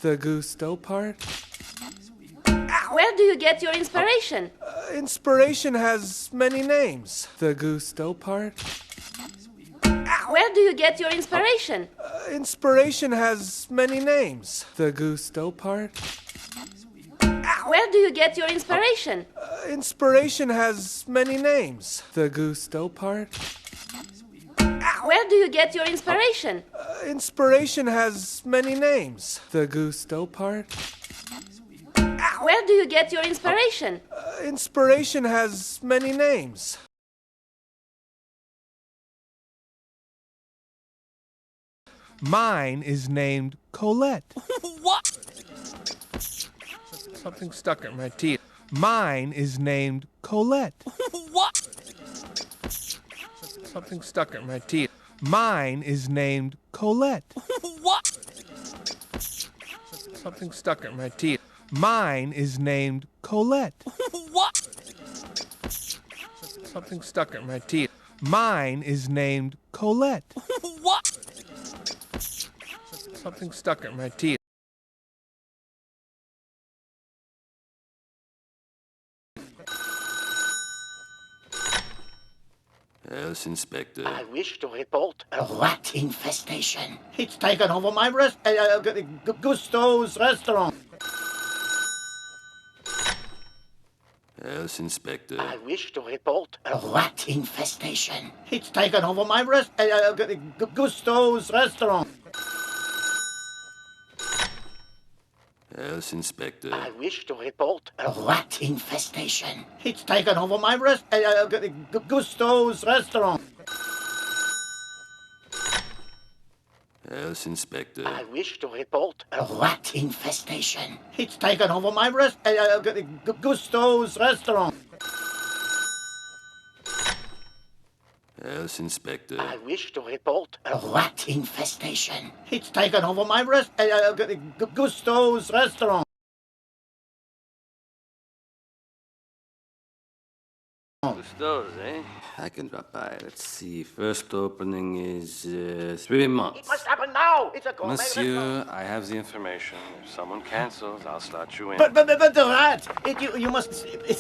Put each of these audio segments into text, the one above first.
The gusto part? Where do you get your inspiration? Inspiration has many names. The gusto part? Where do you get your inspiration? Inspiration has many names. The gusto part? Where do you get your inspiration? Inspiration has many names. The gusto part? Where do you get your inspiration? Inspiration has many names. The gusto part? Where do you get your inspiration? Inspiration has many names. Mine is named Colette. What? Something stuck in my teeth. Mine is named Colette. What? Something stuck in my teeth. Mine is named Colette. What? Something stuck in my teeth. Mine is named Colette. What? Something stuck in my teeth. Mine is named Colette. What? Something stuck in my teeth. Yes, Inspector. I wish to report a rat infestation. It's taken over my Gusto's restaurant. Yes, Inspector. I wish to report a rat infestation. It's taken over my Gusto's restaurant. Yes, Inspector. I wish to report a rat infestation. It's taken over my Gusto's restaurant. Yes, Inspector. I wish to report a rat infestation. It's taken over my Gusto's restaurant. Yes, Inspector. I wish to report a rat infestation. It's taken over my Gusto's restaurant. Gusto's, eh? I can drop by. Let's see. First opening is 3 months. It must happen now. It's a gourmet Monsieur, I have the information. If someone cancels, I'll slot you in. But the rat! You must... It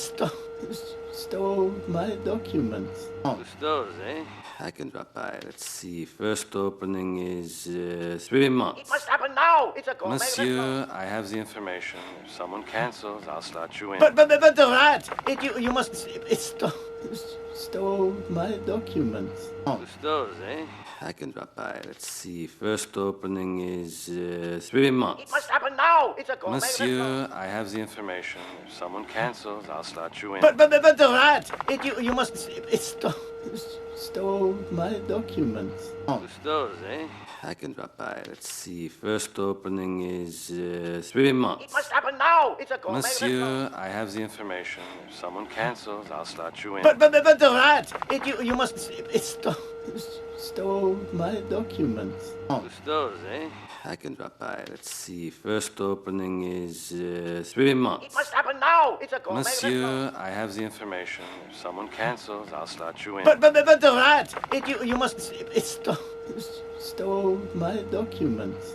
stole my documents. Gusto's, eh? I can drop by. Let's see. First opening is 3 months. It must happen now. It's a gourmet Monsieur, I have the information. If someone cancels, I'll slot you in. But the rat! You must... It stole my documents. Gusto's, eh? I can drop by. Let's see. First opening is 3 months. It must happen now. It's a gourmet Monsieur, I have the information. If someone cancels, I'll slot you in. But the rat! You must... It stole my documents. Gusto's, eh? I can drop by. Let's see. First opening is 3 months. It must happen now. It's a gourmet Monsieur, I have the information. If someone cancels, I'll slot you in. But the rat! You must... It stole my documents. Gusto's, eh? I can drop by. Let's see. First opening is 3 months. It must happen now. It's a gourmet Monsieur, I have the information. If someone cancels, I'll slot you in. But the rat! You must... It stole my documents.